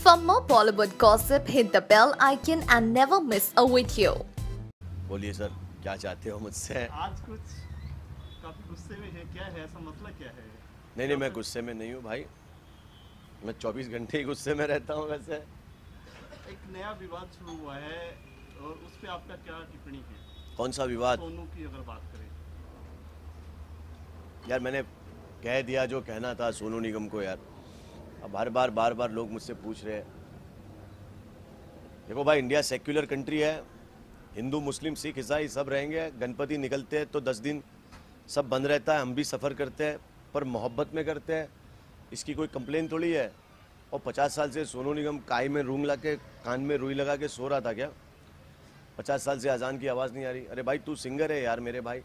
For more Bollywood gossip, hit the bell icon and never miss a video. बोलिए sir, क्या चाहते हो मुझसे? आज कुछ काफी गुस्से में है, क्या है ऐसा मसला क्या है? नहीं, मैं गुस्से में नहीं हूँ भाई। मैं 24 घंटे ही गुस्से में रहता हूँ वैसे। एक नया विवाद शुरू हुआ है और उस पे आपका क्या टिप्पणी है? कौन सा विवाद? सोनू की अगर बात करें। यार मैंने कह दिया जो कहना था सोनू निगम को यार। अब बार बार लोग मुझसे पूछ रहे हैं। देखो भाई, इंडिया सेक्युलर कंट्री है, हिंदू मुस्लिम सिख ईसाई सब रहेंगे। गणपति निकलते हैं तो 10 दिन सब बंद रहता है, हम भी सफ़र करते हैं पर मोहब्बत में करते हैं, इसकी कोई कंप्लेन थोड़ी है। और 50 साल से सोनू निगम काई में रूंग ला के कान में रुई लगा के सो रहा था क्या? 50 साल से अजान की आवाज़ नहीं आ रही? अरे भाई तू सिंगर है यार मेरे भाई।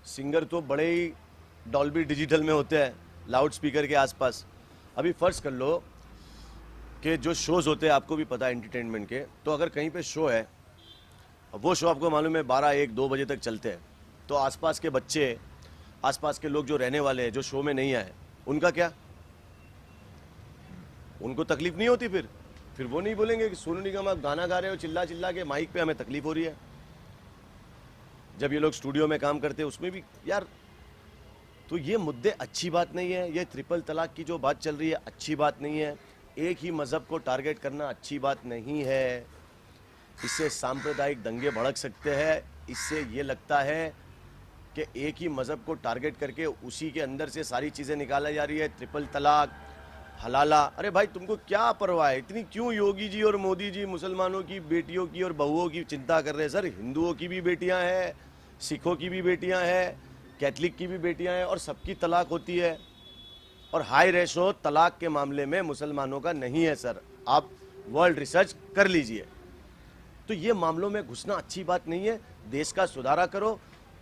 सिंगर तो बड़े ही डॉल्बी डिजिटल में होते हैं, लाउड स्पीकर के आसपास। अभी फ़र्ज़ कर लो कि जो शोज़ होते हैं, आपको भी पता है एंटरटेनमेंट के, तो अगर कहीं पे शो है, वो शो आपको मालूम है 12, 1, 2 बजे तक चलते हैं, तो आसपास के बच्चे, आसपास के लोग जो रहने वाले हैं, जो शो में नहीं आए, उनका क्या? उनको तकलीफ नहीं होती? फिर वो नहीं बोलेंगे कि सोनू निगम आप गाना गा रहे हो चिल्ला चिल्ला के माइक पे, हमें तकलीफ हो रही है। जब ये लोग स्टूडियो में काम करते हैं उसमें भी यार, तो ये मुद्दे अच्छी बात नहीं है। ये ट्रिपल तलाक की जो बात चल रही है अच्छी बात नहीं है। एक ही मज़हब को टारगेट करना अच्छी बात नहीं है। इससे सांप्रदायिक दंगे भड़क सकते हैं। इससे ये लगता है कि एक ही मज़हब को टारगेट करके उसी के अंदर से सारी चीज़ें निकाला जा रही है। ट्रिपल तलाक, हलाला। अरे भाई तुमको क्या परवाह है? इतनी क्यों योगी जी और मोदी जी मुसलमानों की बेटियों की और बहुओं की चिंता कर रहे हैं? सर, हिंदुओं की भी बेटियां हैं, सिखों की भी बेटियां हैं, कैथलिक की भी बेटियां हैं, और सबकी तलाक होती है। और हाई रेशो तलाक के मामले में मुसलमानों का नहीं है सर, आप वर्ल्ड रिसर्च कर लीजिए। तो ये मामलों में घुसना अच्छी बात नहीं है। देश का सुधारा करो।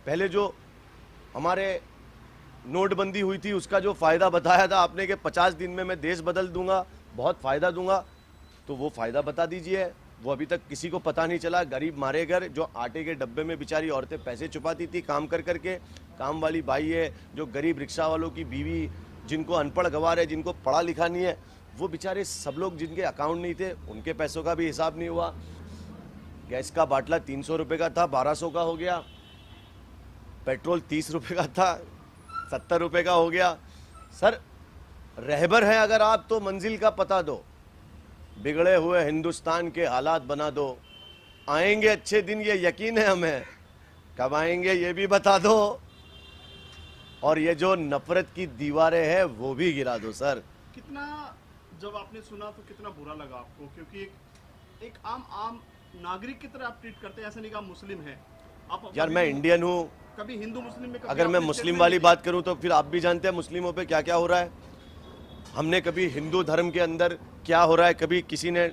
पहले जो हमारे नोटबंदी हुई थी उसका जो फ़ायदा बताया था आपने कि 50 दिन में मैं देश बदल दूंगा, बहुत फ़ायदा दूंगा, तो वो फ़ायदा बता दीजिए। वो अभी तक किसी को पता नहीं चला। गरीब मारे घर, जो आटे के डब्बे में बेचारी औरतें पैसे छुपाती थी काम कर करके, काम वाली बाई है, जो गरीब रिक्शा वालों की बीवी, जिनको अनपढ़ गवार है, जिनको पढ़ा लिखा नहीं है, वो बेचारे सब लोग जिनके अकाउंट नहीं थे, उनके पैसों का भी हिसाब नहीं हुआ। गैस का बाटला 300 रुपये का था, 1200 का हो गया। पेट्रोल 30 रुपये का था, 70 रुपये का हो गया। सर, रहबर है अगर आप तो मंजिल का पता दो, बिगड़े हुए हिंदुस्तान के हालात बना दो। आएंगे अच्छे दिन, ये यकीन है हमें। कब आएंगे ये भी बता दो, और ये जो नफरत की दीवारें हैं वो भी गिरा दो सर। कितना, जब आपने सुना तो कितना बुरा लगा आपको? क्योंकि एक आम नागरिक की तरह आप ट्रीट करते हैं, ऐसा नहीं कि आप मुस्लिम हैं। आप यार मैं इंडियन हूँ। कभी हिंदू मुस्लिम में अगर मैं मुस्लिम वाली बात करूं तो फिर आप भी जानते हैं मुस्लिमों पे क्या क्या हो रहा है। हमने कभी हिंदू धर्म के अंदर क्या हो रहा है, कभी किसी ने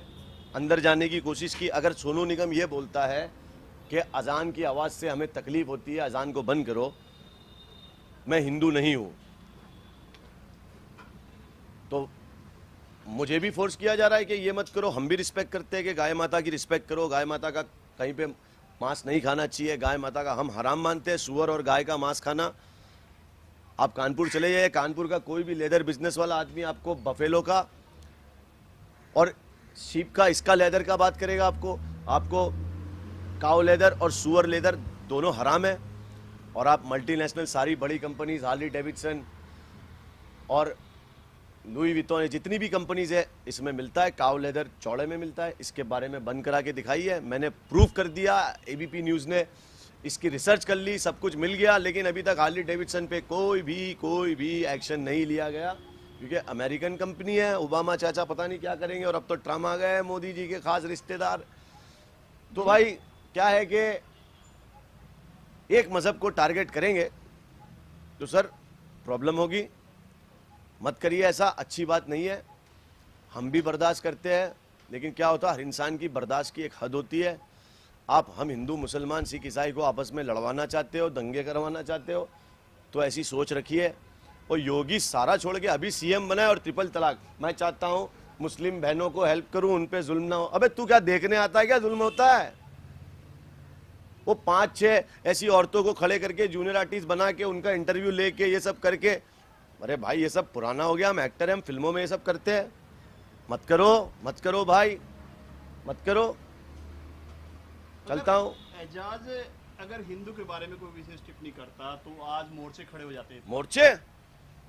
अंदर जाने की कोशिश की? अगर सोनू निगम ये बोलता है कि अजान की आवाज़ से हमें तकलीफ होती है, अजान को बंद करो, मैं हिंदू नहीं हूँ, तो मुझे भी फोर्स किया जा रहा है कि ये मत करो। हम भी रिस्पेक्ट करते हैं कि गाय माता की रिस्पेक्ट करो, गाय माता का कहीं पे मांस नहीं खाना चाहिए, गाय माता का हम हराम मानते हैं, सुअर और गाय का मांस खाना। आप कानपुर चले जाइए, कानपुर का कोई भी लेदर बिजनेस वाला आदमी आपको बफेलो का और शीप का, इसका लेदर का बात करेगा। आपको काउ लेदर और सुअर लेदर दोनों हराम है। और आप मल्टीनेशनल सारी बड़ी कंपनीज, हार्ली डेविडसन और लुई विटॉन, जितनी भी कंपनीज है, इसमें मिलता है काउ लेदर, चौड़े में मिलता है। इसके बारे में बंद करा के दिखाई है, मैंने प्रूफ कर दिया, एबीपी न्यूज़ ने इसकी रिसर्च कर ली, सब कुछ मिल गया। लेकिन अभी तक हार्ली डेविडसन पे कोई भी एक्शन नहीं लिया गया, क्योंकि अमेरिकन कंपनी है। ओबामा चाचा पता नहीं क्या करेंगे, और अब तो ट्रम्प आ गए, मोदी जी के खास रिश्तेदार। तो भाई क्या है कि एक मज़हब को टारगेट करेंगे तो सर प्रॉब्लम होगी। मत करिए ऐसा, अच्छी बात नहीं है। हम भी बर्दाश्त करते हैं, लेकिन क्या होता है, हर इंसान की बर्दाश्त की एक हद होती है। हम हिंदू मुसलमान सिख ईसाई को आपस में लड़वाना चाहते हो, दंगे करवाना चाहते हो, तो ऐसी सोच रखिए। और योगी सारा छोड़ के अभी सीएम बना है, और ट्रिपल तलाक। मैं चाहता हूँ मुस्लिम बहनों को हेल्प करूँ, उन पे जुल्म ना हो। अबे तू क्या देखने आता है क्या जुल्म होता है? वो 5-6 ऐसी औरतों को खड़े करके जूनियर आर्टिस्ट बना के उनका इंटरव्यू लेके ये सब करके, अरे भाई ये सब पुराना हो गया। हम एक्टर हैं, हम फिल्मों में ये सब करते हैं। मत करो भाई, मत करो। चलता हूँ। एजाज अगर हिंदू के बारे में कोई विशेष टिप्पणी करता तो आज मोर्चे खड़े हो जाते हैं। मोर्चे?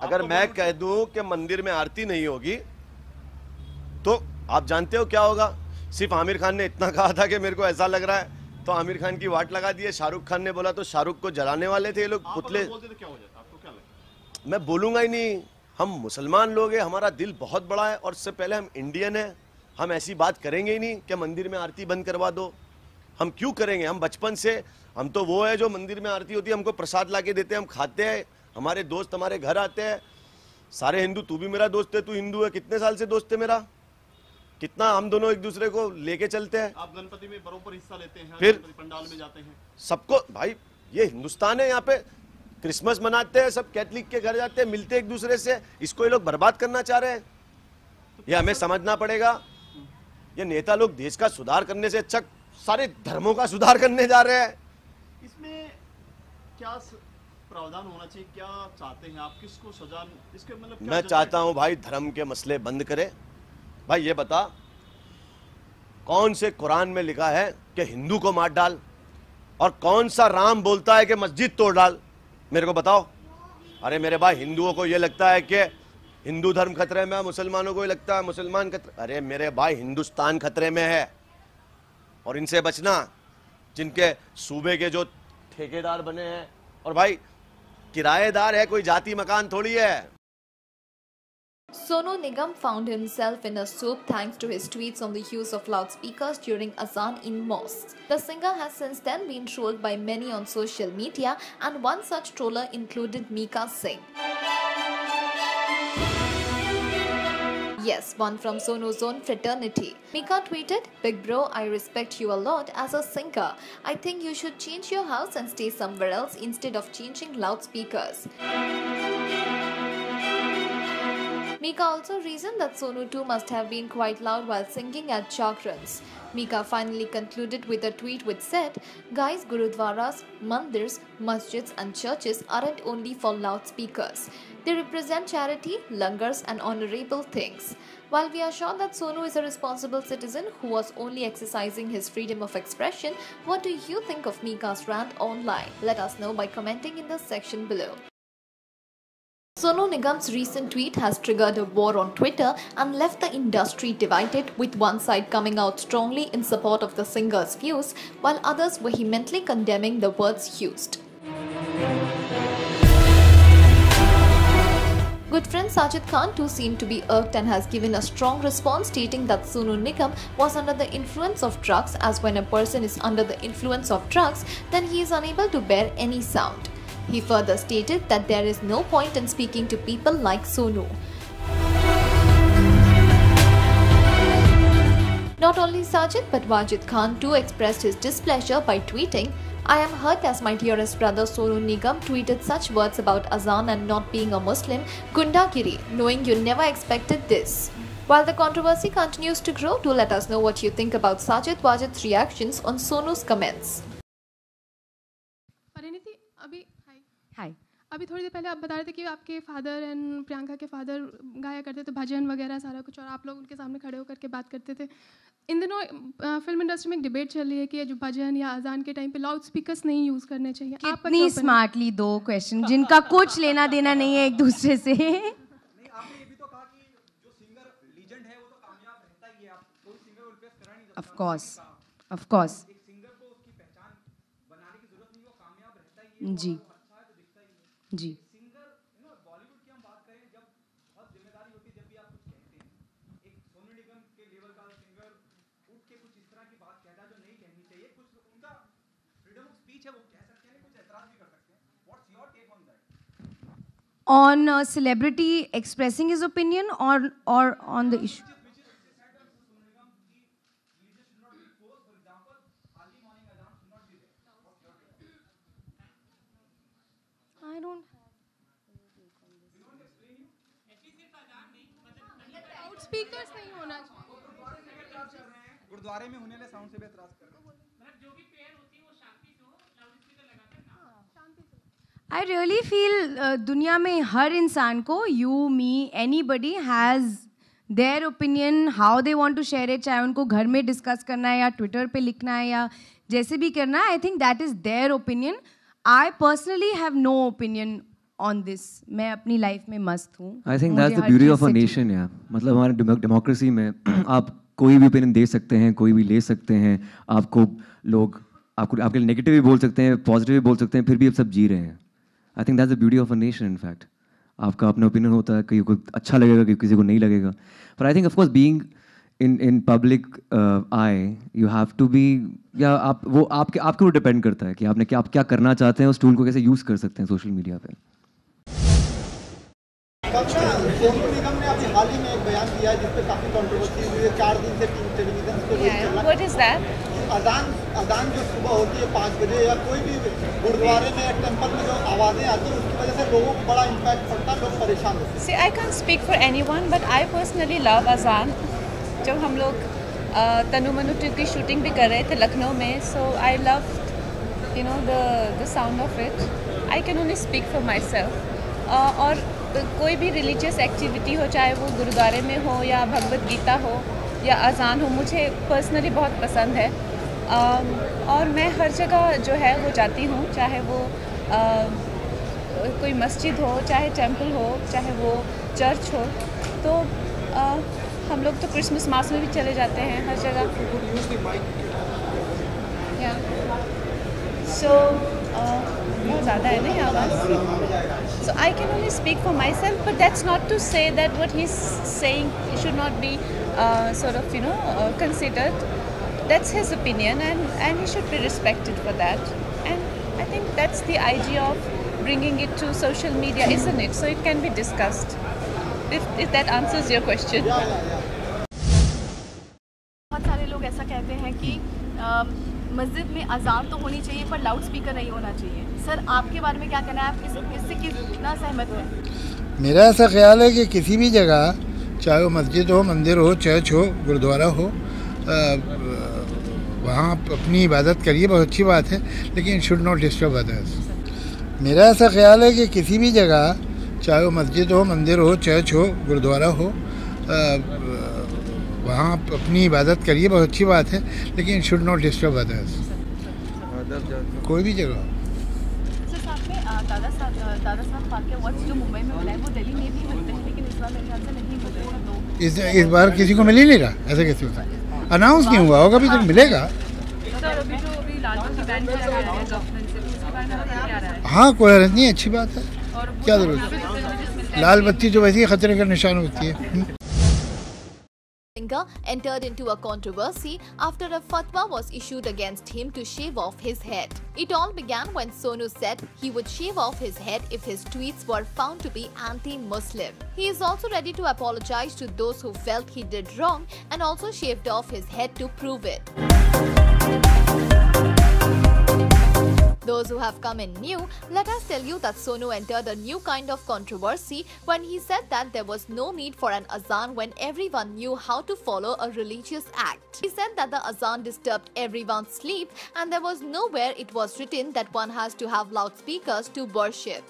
अगर मैं कह दूं कि मंदिर में आरती नहीं होगी तो आप जानते हो क्या होगा? सिर्फ आमिर खान ने इतना कहा था कि मेरे को ऐसा लग रहा है, तो आमिर खान की वाट लगा दी है। शाहरुख खान ने बोला तो शाहरुख को जलाने वाले थे ये लोग, पुतले। बोलते तो क्या हो जाता, आपको क्या लगता है? मैं बोलूंगा ही नहीं। हम मुसलमान लोग हैं, हमारा दिल बहुत बड़ा है, और उससे पहले हम इंडियन हैं। हम ऐसी बात करेंगे ही नहीं कि मंदिर में आरती बंद करवा दो। हम क्यों करेंगे? हम बचपन से, हम तो वो है जो मंदिर में आरती होती है हमको प्रसाद ला के देते हैं, हम खाते हैं। हमारे दोस्त हमारे घर आते हैं, सारे हिंदू। तू भी मेरा दोस्त है, तू हिंदू है, कितने साल से दोस्त है मेरा, कितना हम दोनों एक दूसरे को लेके चलते हैं। आप गणपति में बरोबर हिस्सा लेते हैं, फिर पंडाल में जाते हैं। सबको भाई, ये हिंदुस्तान है, यहाँ पे क्रिसमस मनाते हैं, सब कैथलिक के घर जाते हैं, मिलते हैं एक दूसरे से। इसको ये लोग बर्बाद करना चाह रहे हैं, ये हमें समझना पड़ेगा। ये नेता लोग देश का सुधार करने से अच्छा सारे धर्मों का सुधार करने जा रहे हैं। इसमें क्या प्रावधान होना चाहिए, क्या चाहते हैं आप, किसको सजा, इसके मतलब मैं चाहता हूं भाई धर्म के मसले बंद करे। भाई ये बता, कौन से कुरान में लिखा है कि हिंदू को मार डाल, और कौन सा राम बोलता है कि मस्जिद तोड़ डाल? मेरे को बताओ। अरे मेरे भाई, हिंदुओं को ये लगता है कि हिंदू धर्म खतरे में है, मुसलमानों को ये लगता है मुसलमान खतरे। अरे मेरे भाई, हिंदुस्तान खतरे में है, और इनसे बचना, जिनके सूबे के जो ठेकेदार बने हैं। और भाई किराएदार है, कोई जाति मकान थोड़ी है। Sonu Nigam found himself in a soup thanks to his tweets on the use of loudspeakers during azan in mosques. The singer has since then been trolled by many on social media, and one such troller included Mika Singh. Yes, one from Sonu's own fraternity. Mika tweeted, "Big bro, I respect you a lot as a singer. I think you should change your house and stay somewhere else instead of changing loudspeakers." Mika also reasoned that Sonu too must have been quite loud while singing at Jagrans. Mika finally concluded with a tweet which said, "Guys, gurudwaras, mandirs, masjids and churches aren't only for loudspeakers. They represent charity, langars and honorable things." While we are sure that Sonu is a responsible citizen who was only exercising his freedom of expression, what do you think of Mika's rant online? Let us know by commenting in the section below. Sonu Nigam's recent tweet has triggered a war on Twitter and left the industry divided, with one side coming out strongly in support of the singer's views, while others vehemently condemning the words used. Good friend Sajid Khan too seemed to be irked and has given a strong response, stating that Sonu Nigam was under the influence of drugs, as when a person is under the influence of drugs, then he is unable to bear any sound. He further stated that there is no point in speaking to people like Sonu. Not only Sajid but Wajid Khan too expressed his displeasure by tweeting, "I am hurt as my dearest brother Sonu Nigam tweeted such words about azan and not being a Muslim. Gundagiri, knowing you never expected this." While the controversy continues to grow, do let us know what you think about Sajid Wajid's reactions on Sonu's comments. Parineeti, अभी थोड़ी देर पहले आप बता रहे थे कि आपके father and Priyanka के फादर गाया करते थे भजन वगैरह सारा कुछ, और आप लोग उनके सामने खड़े होकर के बात करते थे। इन दिनों फिल्म इंडस्ट्री में एक डिबेट चल रही है कि जो भजन या अजान के टाइम पे लाउड स्पीकर्स नहीं यूज़ करने चाहिए। कितनी स्मार्टली दो क्वेश्चन जिनका कुछ लेना देना नहीं है एक दूसरे से। आपने ये भी तो कहा कि जो सिंगर लीजेंड है वो तो कामयाब रहता ही है, आप कोई सिंगर को रिप्लेस करा नहीं जा सकता। ऑफ कोर्स एक सिंगर को उसकी पहचान बनाने की जरूरत नहीं, वो कामयाब रहता ही है। जी जी। सिंगर बॉलीवुड की हम बात करें, जब बहुत जिम्मेदारी होती है, जब भी आप कुछ कहते हैं, एक सोनू निगम के लेवल का सिंगर उठ के कुछ इस तरह की बात कहता है जो नहीं कहनी चाहिए, कुछ उनका फ्रीडम ऑफ स्पीच है, वो कह सकते हैं, कुछ एतराज भी कर सकते हैं। What's your take on that? On celebrity expressing his opinion और on the issue? I don't. Loud speakers नहीं होना चाहिए। गुरुद्वारे में होने वाले साउंड से भी एतराज कर रहे हैं। मतलब जो भी प्रेयर होती है वो शांति से हो, लाउड स्पीकर लगाते हैं ना, शांति से। I really feel दुनिया में हर इंसान को, you, me, anybody has their opinion, how they want to share it, चाहे उनको घर में डिस्कस करना है या ट्विटर पे लिखना है या जैसे भी करना है, I think that is their opinion. I personally have no opinion on this. मैं अपनी लाइफ में मस्त हूँ. I think that's the beauty of a nation. या मतलब हमारे डेमोक्रेसी में आप कोई भी ओपिनियन दे सकते हैं, कोई भी ले सकते हैं. आपको लोग आपके लिए नेगेटिव भी बोल सकते हैं, पॉजिटिव भी बोल सकते हैं, फिर भी आप सब जी रहे हैं. आई think that's the beauty of a nation. In fact आपका अपना ओपिनियन होता है, किसी को अच्छा लगेगा, किसी को नहीं लगेगा. पर I think of course being in public I you have to be, या आप वो आपके ऊपर डिपेंड करता है कि आप क्या करना चाहते हैं, उस टूल को कैसे यूज़ कर सकते हैं सोशल मीडिया पे. सोनू निगम ने अभी हाल ही में एक बयान दिया है जिसपे काफी कंट्रोवर्सी हुई है. 4 दिन से टेलीविजन पे What is that? अजान जो सुबह होती है 5 बजे या कोई भी गुरुद्वारे में या टेम्पल में जो आवाज़ें आती हैं उसकी वजह से लोगों को बड़ा इम्पैक्ट पड़ता है, लोग परेशान होते हैं. See, I can't speak for anyone, but I personally love azan. जब हम लोग तनु मनु की शूटिंग भी कर रहे थे लखनऊ में, so I loved, you know, the sound of it. I can only speak for myself. और कोई भी रिलीजियस एक्टिविटी हो, चाहे वो गुरुद्वारे में हो या भगवत गीता हो या अजान हो, मुझे पर्सनली बहुत पसंद है. और मैं हर जगह जो है वो जाती हूँ, चाहे वो कोई मस्जिद हो, चाहे टेंपल हो, चाहे वो चर्च हो. तो हम लोग तो क्रिसमस मास में भी चले जाते हैं हर जगह. सो बहुत ज़्यादा है नहीं आवाज़. So I can only speak for myself, but that's not to say that what he's saying should not be sort of, you know, considered. That's his opinion, and he should be respected for that. And I think that's the idea of bringing it to social media, isn't it? So it can be discussed. If that answers your question. बहुत सारे लोग ऐसा कहते हैं कि मस्जिद में अजान तो होनी चाहिए पर लाउड स्पीकर नहीं होना चाहिए. सर, आपके बारे में क्या कहना है? आप इससे कितना सहमत हैं? मेरा ऐसा ख्याल है कि किसी भी जगह, चाहे वो मस्जिद हो, मंदिर हो, चर्च हो, गुरुद्वारा हो, वहाँ अपनी इबादत करिए, बहुत अच्छी बात है, लेकिन शुड नॉट डिस्टर्ब अदर्स. मेरा ऐसा ख्याल है कि किसी भी जगह, चाहे वो मस्जिद हो, मंदिर हो, चर्च हो, गुरुद्वारा हो, वहाँ अपनी इबादत करिए, बहुत अच्छी बात है, लेकिन शुड नॉट डिस्टर्ब अदर्स. कोई भी जगह. सर, साथ में दादा साहब फाल्के अवार्ड्स जो मुंबई में मिला है वो दिल्ली में भी मिलते हैं, लेकिन इस बार मेरे ख्याल से नहीं मिलते हैं. तो इस बार किसी को मिल ही नहीं रहा. ऐसा कैसे होता है? अनाउंस नहीं हुआ होगा, अभी तक मिलेगा. सर, अभी लालू की बैन किया गया है गवर्नमेंट से, उसके बारे में क्या कह रहा है? हाँ, कोहेरेंस नहीं, अच्छी बात है. क्या जरूरत है? लाल बत्ती जो वैसे ही खतरे का निशान होती है. Singer entered into a controversy after a fatwa was issued against him to shave off his head. It all began when Sonu said he would shave off his head if his tweets were found to be anti-Muslim. He is also ready to apologize to those who felt he did wrong and also shaved off his head to prove it. Those who have come in new, let us tell you that Sonu entered a new kind of controversy when he said that there was no need for an azan when everyone knew how to follow a religious act. He said that the azan disturbed everyone's sleep and there was nowhere it was written that one has to have loudspeakers to worship.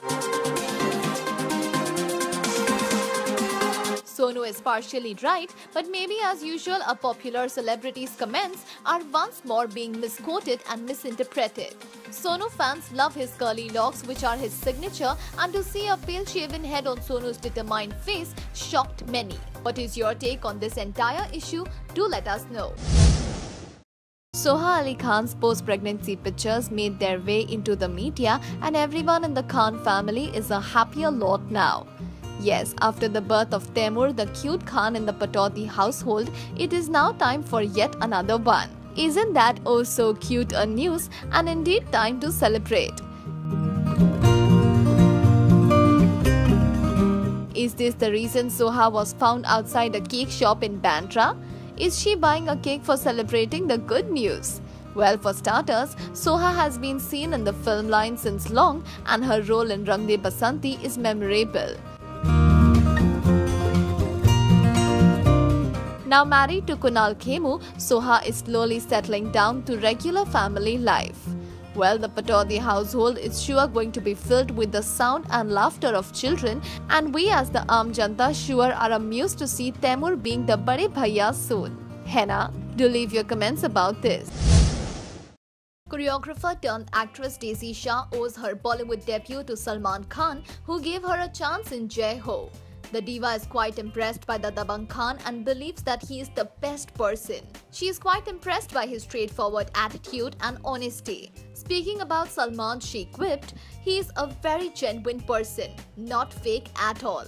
Sonu is partially right, but maybe as usual a popular celebrity's comments are once more being misquoted and misinterpreted. Sonu fans love his curly locks, which are his signature, and to see a pale-shaven head on Sonu's determined face shocked many. What is your take on this entire issue? Do let us know. Soha Ali Khan's post-pregnancy pictures made their way into the media, and everyone in the Khan family is a happier lot now. Yes, after the birth of Taimur, the cute Khan in the Patauti household, it is now time for yet another one. Isn't that oh so cute a news, and indeed time to celebrate? Is this the reason Soha was found outside a cake shop in Bandra? Is she buying a cake for celebrating the good news? Well, for starters, Soha has been seen in the film line since long, and her role in Rang De Basanti is memorable. Now married to Kunal Khemu, Soha is slowly settling down to regular family life. Well, the Pataudi household is sure going to be filled with the sound and laughter of children, and we as the Aam Janta sure are amused to see Taimur being the Bade Bhaiya soon. Henna, do leave your comments about this. Choreographer turned actress Daisy Shah owes her Bollywood debut to Salman Khan, who gave her a chance in Jai Ho. The diva is quite impressed by the Dabangg Khan and believes that he is the best person. She is quite impressed by his straightforward attitude and honesty. Speaking about Salman, she quipped, "He is a very genuine person, not fake at all."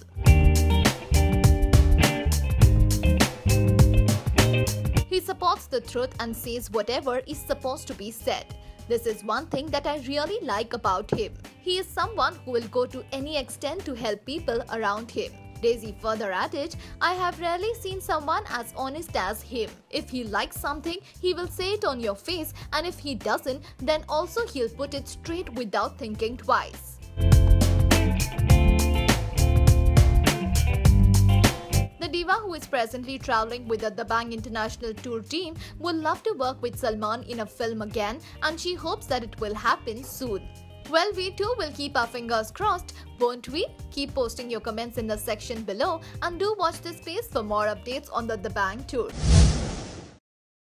He supports the truth and says whatever is supposed to be said. This is one thing that I really like about him. He is someone who will go to any extent to help people around him. Daisy further added, "I have rarely seen someone as honest as him. If he likes something, he will say it on your face, and if he doesn't, then also he'll put it straight without thinking twice." The diva, who is presently traveling with the Dabangg International Tour team, would love to work with Salman in a film again, and she hopes that it will happen soon. Well, we too will keep our fingers crossed, won't we? Keep posting your comments in the section below, and do watch this space for more updates on the Dabangg Tour.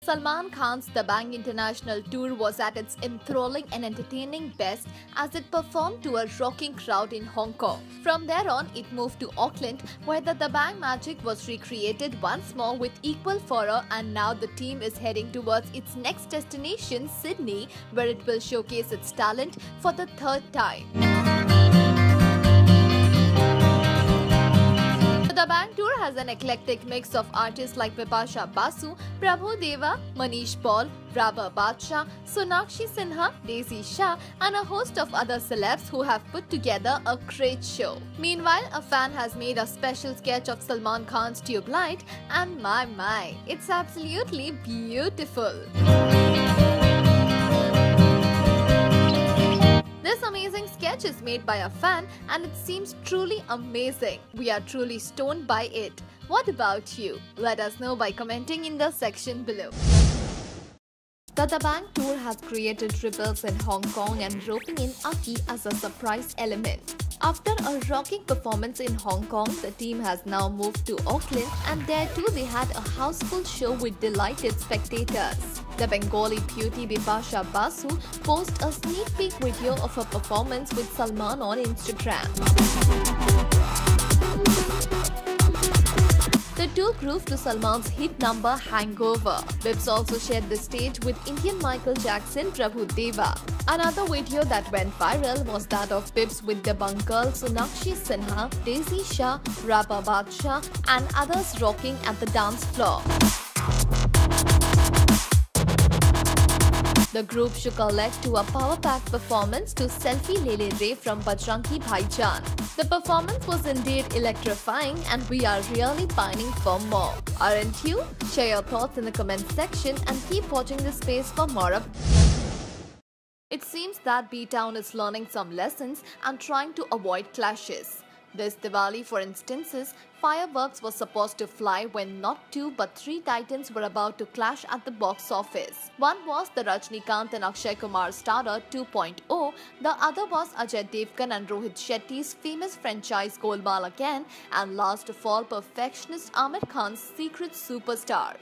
Salman Khan's Dabangg International Tour was at its enthralling and entertaining best as it performed to a rocking crowd in Hong Kong. From there on, it moved to Auckland, where the Dabangg magic was recreated once more with equal furor, and now the team is heading towards its next destination, Sydney, where it will showcase its talent for the third time. The Dabangg Tour has an eclectic mix of artists like Bipasha Basu, Prabhu Deva, Manish Paul, Rabah Badshah, Sonakshi Sinha, Daisy Shah, and a host of other celebs who have put together a great show. Meanwhile, a fan has made a special sketch of Salman Khan's tube light, and my, it's absolutely beautiful. This amazing sketch is made by a fan and it seems truly amazing. We are truly stoned by it. What about you? Let us know by commenting in the section below. The Dabangg Tour has created ripples in Hong Kong and roping in Aki as a surprise element. After a rocking performance in Hong Kong, the team has now moved to Auckland, and there too they had a houseful show with delighted spectators. The Bengali beauty Bipasha Basu posted a sneak peek video of her performance with Salman on Instagram. The two grooved to Salman's hit number Hangover. Bips also shared the stage with Indian Michael Jackson, Prabhu Deva. Another video that went viral was that of Bips with Dabangg girl Sonakshi Sinha, Daisy Shah, Rabah Badshah, and others rocking at the dance floor. The group shook a leg to a power-packed performance to Selfie Lele Re from Bajrangi Bhaijaan. The performance was indeed electrifying, and we are really pining for more. Aren't you? Share your thoughts in the comment section and keep watching this space for more It seems that B-Town is learning some lessons and trying to avoid clashes. This Diwali, for instance, fireworks were supposed to fly when not 2 but 3 titans were about to clash at the box office. One was the Rajnikant and Akshay Kumar starrer 2.0, the other was Ajay Devgan and Rohit Shetty's famous franchise Golmaal Again, and last of all, perfectionist Aamir Khan's secret superstar.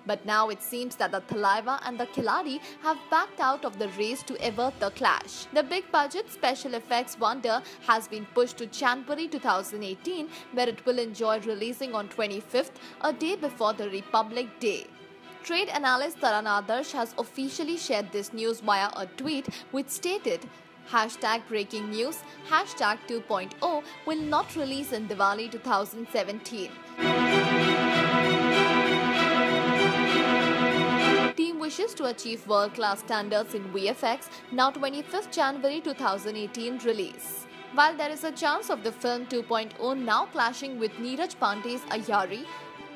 But now it seems that the Thalaiva and the Khiladi have backed out of the race to avert the clash. The big-budget special effects wonder has been pushed to January 2018, where it will enjoy releasing on 25th, a day before the Republic Day. Trade analyst Taran Adarsh has officially shared this news via a tweet which stated, #breaking news, #2.0 will not release in Diwali 2017. Team wishes to achieve world-class standards in VFX, now 25th January 2018 release. While there is a chance of the film 2.0 now clashing with Neeraj Pandey's Ayari,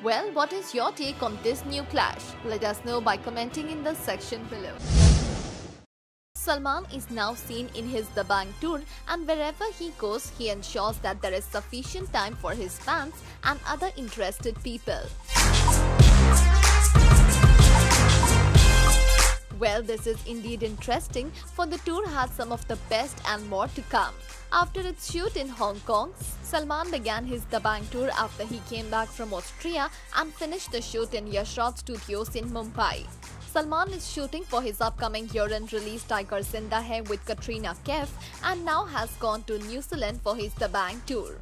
well, what is your take on this new clash? Let us know by commenting in the section below. Salman is now seen in his Dabangg Tour, and wherever he goes, he ensures that there is sufficient time for his fans and other interested people. Well, this is indeed interesting, for the tour had some of the best and more to come. After its shoot in Hong Kong, Salman began his Dabangg tour after he came back from Austria and finished the shoot in Yash Raj Studios in Mumbai. Salman is shooting for his upcoming year-end release Tiger Zinda Hai with Katrina Kaif and now has gone to New Zealand for his Dabangg tour.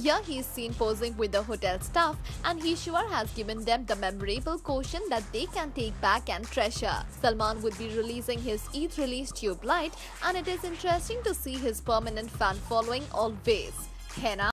Here he is seen posing with the hotel staff, and he sure has given them the memorable caution that they can take back and treasure. Salman would be releasing his Eid release Tube Light, and it is interesting to see his permanent fan following always. है ना?